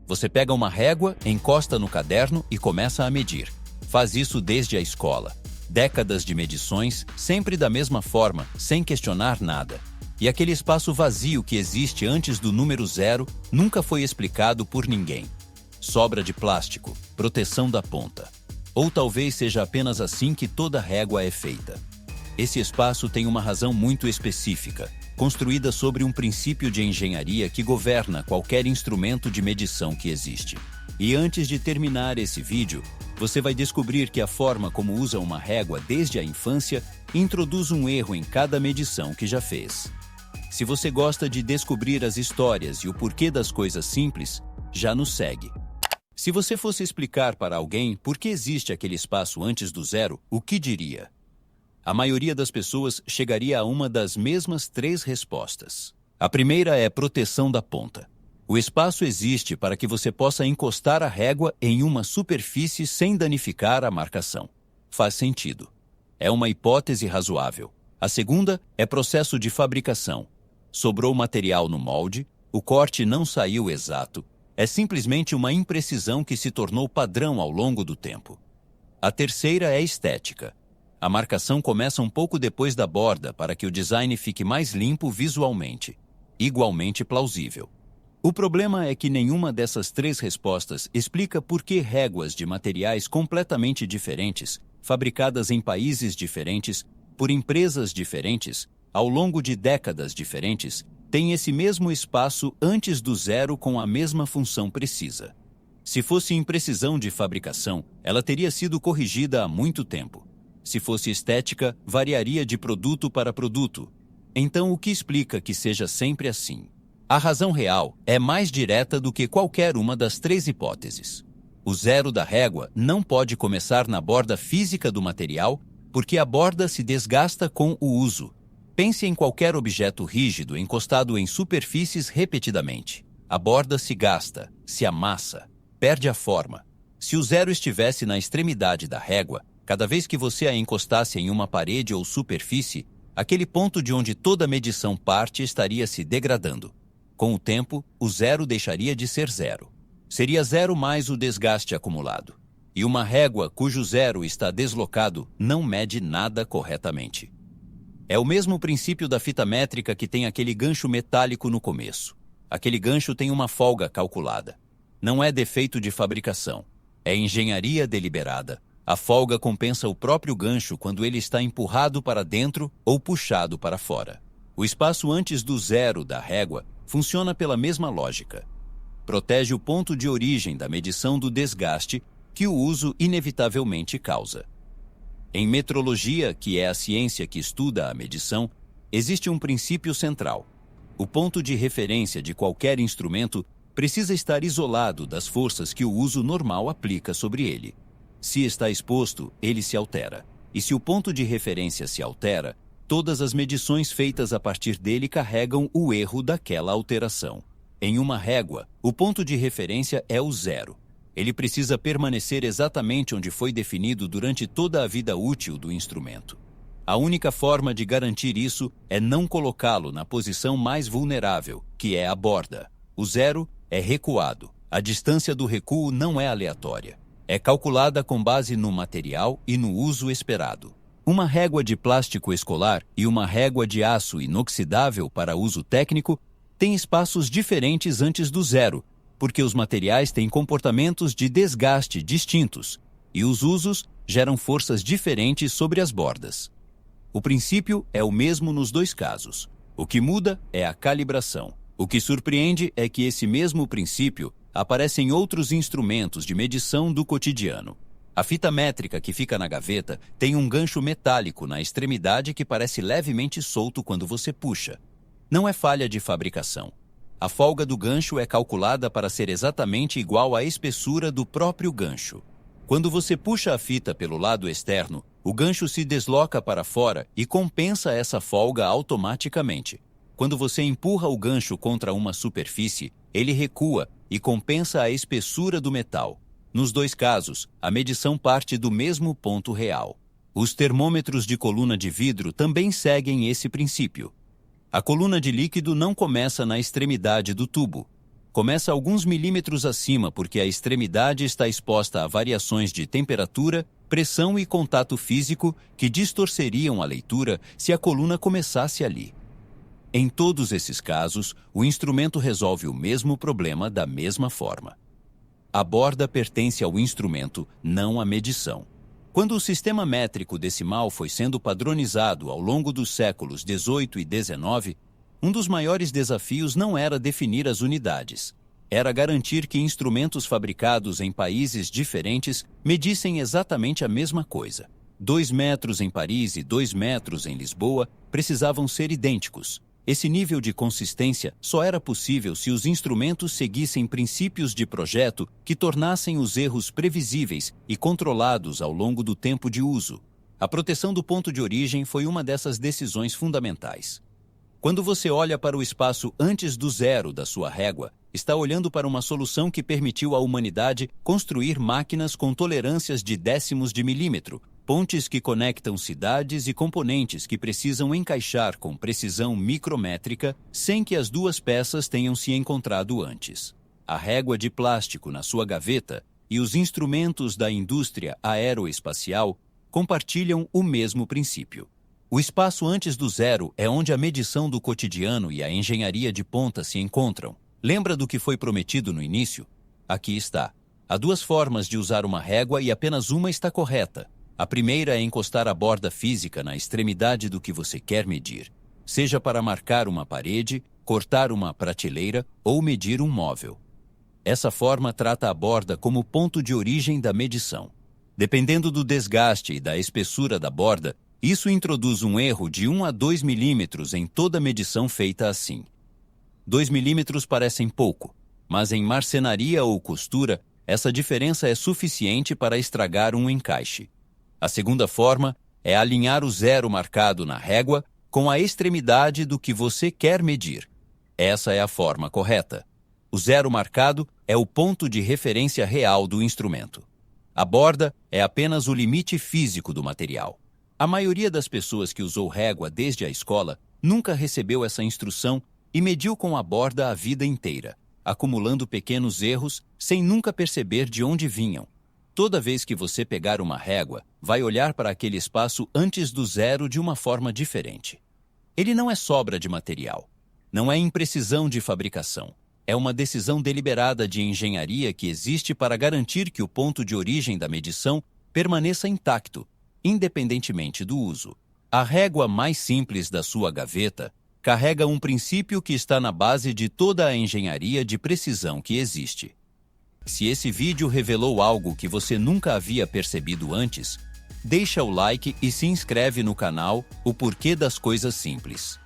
Você pega uma régua, encosta no caderno e começa a medir. Faz isso desde a escola. Décadas de medições, sempre da mesma forma, sem questionar nada. E aquele espaço vazio que existe antes do número 0 nunca foi explicado por ninguém. Sobra de plástico, proteção da ponta. Ou talvez seja apenas assim que toda régua é feita. Esse espaço tem uma razão muito específica, construída sobre um princípio de engenharia que governa qualquer instrumento de medição que existe. E antes de terminar esse vídeo, você vai descobrir que a forma como usa uma régua desde a infância introduz um erro em cada medição que já fez. Se você gosta de descobrir as histórias e o porquê das coisas simples, já nos segue. Se você fosse explicar para alguém por que existe aquele espaço antes do 0, o que diria? A maioria das pessoas chegaria a uma das mesmas 3 respostas. A primeira é proteção da ponta. O espaço existe para que você possa encostar a régua em uma superfície sem danificar a marcação. Faz sentido. É uma hipótese razoável. A segunda é processo de fabricação. Sobrou material no molde, o corte não saiu exato. É simplesmente uma imprecisão que se tornou padrão ao longo do tempo. A terceira é estética. A marcação começa um pouco depois da borda para que o design fique mais limpo visualmente. Igualmente plausível. O problema é que nenhuma dessas 3 respostas explica por que réguas de materiais completamente diferentes, fabricadas em países diferentes, por empresas diferentes, ao longo de décadas diferentes, têm esse mesmo espaço antes do 0 com a mesma função precisa. Se fosse imprecisão de fabricação, ela teria sido corrigida há muito tempo. Se fosse estética, variaria de produto para produto. Então, o que explica que seja sempre assim? A razão real é mais direta do que qualquer uma das 3 hipóteses. O 0 da régua não pode começar na borda física do material, porque a borda se desgasta com o uso. Pense em qualquer objeto rígido encostado em superfícies repetidamente. A borda se gasta, se amassa, perde a forma. Se o 0 estivesse na extremidade da régua, cada vez que você a encostasse em uma parede ou superfície, aquele ponto de onde toda medição parte estaria se degradando. Com o tempo, o 0 deixaria de ser 0. Seria 0 mais o desgaste acumulado. E uma régua cujo 0 está deslocado não mede nada corretamente. É o mesmo princípio da fita métrica que tem aquele gancho metálico no começo. Aquele gancho tem uma folga calculada. Não é defeito de fabricação. É engenharia deliberada. A folga compensa o próprio gancho quando ele está empurrado para dentro ou puxado para fora. O espaço antes do 0 da régua funciona pela mesma lógica. Protege o ponto de origem da medição do desgaste que o uso inevitavelmente causa. Em metrologia, que é a ciência que estuda a medição, existe um princípio central. O ponto de referência de qualquer instrumento precisa estar isolado das forças que o uso normal aplica sobre ele. Se está exposto, ele se altera. E se o ponto de referência se altera, todas as medições feitas a partir dele carregam o erro daquela alteração. Em uma régua, o ponto de referência é o 0. Ele precisa permanecer exatamente onde foi definido durante toda a vida útil do instrumento. A única forma de garantir isso é não colocá-lo na posição mais vulnerável, que é a borda. O 0 é recuado. A distância do recuo não é aleatória. É calculada com base no material e no uso esperado. Uma régua de plástico escolar e uma régua de aço inoxidável para uso técnico têm espaços diferentes antes do 0, porque os materiais têm comportamentos de desgaste distintos e os usos geram forças diferentes sobre as bordas. O princípio é o mesmo nos 2 casos. O que muda é a calibração. O que surpreende é que esse mesmo princípio aparece em outros instrumentos de medição do cotidiano. A fita métrica que fica na gaveta tem um gancho metálico na extremidade que parece levemente solto quando você puxa. Não é falha de fabricação. A folga do gancho é calculada para ser exatamente igual à espessura do próprio gancho. Quando você puxa a fita pelo lado externo, o gancho se desloca para fora e compensa essa folga automaticamente. Quando você empurra o gancho contra uma superfície, ele recua e compensa a espessura do metal. Nos 2 casos, a medição parte do mesmo ponto real. Os termômetros de coluna de vidro também seguem esse princípio. A coluna de líquido não começa na extremidade do tubo. começa alguns milímetros acima porque a extremidade está exposta a variações de temperatura, pressão e contato físico que distorceriam a leitura se a coluna começasse ali. Em todos esses casos, o instrumento resolve o mesmo problema da mesma forma. A borda pertence ao instrumento, não à medição. Quando o sistema métrico decimal foi sendo padronizado ao longo dos séculos XVIII e XIX, um dos maiores desafios não era definir as unidades. Era garantir que instrumentos fabricados em países diferentes medissem exatamente a mesma coisa. 2 metros em Paris e 2 metros em Lisboa precisavam ser idênticos. Esse nível de consistência só era possível se os instrumentos seguissem princípios de projeto que tornassem os erros previsíveis e controlados ao longo do tempo de uso. A proteção do ponto de origem foi uma dessas decisões fundamentais. Quando você olha para o espaço antes do zero da sua régua, está olhando para uma solução que permitiu à humanidade construir máquinas com tolerâncias de décimos de milímetro, pontes que conectam cidades e componentes que precisam encaixar com precisão micrométrica sem que as duas peças tenham se encontrado antes. A régua de plástico na sua gaveta e os instrumentos da indústria aeroespacial compartilham o mesmo princípio. O espaço antes do zero é onde a medição do cotidiano e a engenharia de ponta se encontram. Lembra do que foi prometido no início? Aqui está. Há 2 formas de usar uma régua e apenas uma está correta. A primeira é encostar a borda física na extremidade do que você quer medir, seja para marcar uma parede, cortar uma prateleira ou medir um móvel. Essa forma trata a borda como ponto de origem da medição. Dependendo do desgaste e da espessura da borda, isso introduz um erro de 1 a 2 milímetros em toda medição feita assim. 2 milímetros parecem pouco, mas em marcenaria ou costura, essa diferença é suficiente para estragar um encaixe. A segunda forma é alinhar o zero marcado na régua com a extremidade do que você quer medir. Essa é a forma correta. O zero marcado é o ponto de referência real do instrumento. A borda é apenas o limite físico do material. A maioria das pessoas que usou régua desde a escola nunca recebeu essa instrução e mediu com a borda a vida inteira, acumulando pequenos erros sem nunca perceber de onde vinham. Toda vez que você pegar uma régua, vai olhar para aquele espaço antes do zero de uma forma diferente. Ele não é sobra de material. Não é imprecisão de fabricação. É uma decisão deliberada de engenharia que existe para garantir que o ponto de origem da medição permaneça intacto, independentemente do uso. A régua mais simples da sua gaveta carrega um princípio que está na base de toda a engenharia de precisão que existe. Se esse vídeo revelou algo que você nunca havia percebido antes, deixa o like e se inscreve no canal O Porquê das Coisas Simples.